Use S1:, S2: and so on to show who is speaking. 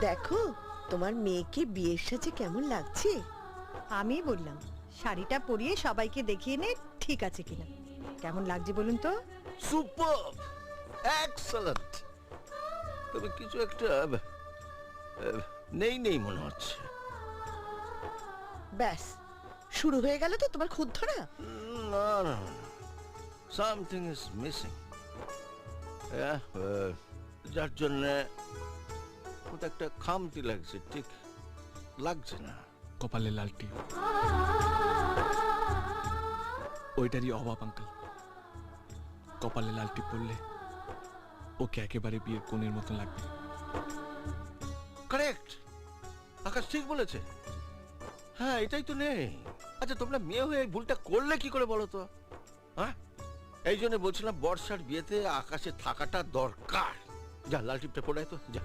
S1: দেখো তোমার মেয়েকে বিয়ের সাজে কেমন লাগছে।
S2: আমি বললাম শাড়িটা পরিয়ে সবাইকে দেখিয়ে নে ঠিক আছে কিনা। কেমন লাগছে বলুন তো?
S3: Super, excellent. তবে কিছু একটা নেই নেই মনে হচ্ছে।
S1: ব্যাস শুরু হয়ে গেল তো তোমার খুদ ধরা।
S3: না না, সামথিং ইজ মিসিং। যার জন্য কোথাও একটা খামতি লাগছে, ঠিক লাগছে না।
S4: কপালে লালটি, ওইটারই অভাব আঙ্কেল। কপালে লালটি পড়লে ওকে একেবারে বিয়ের কোণের মতো লাগবে।
S3: কারেক্ট, আকাশ ঠিক বলেছে। হ্যাঁ, এটাই তো নেই। আচ্ছা, তোমরা মেয়ে হয়ে এই ভুলটা করলে কি করে বলো তো? হ্যাঁ, এই জন্য বলছিলাম বর্ষার বিয়েতে আকাশে থাকাটা দরকার। যা লাল টিপটা পড়ায় তো, যা।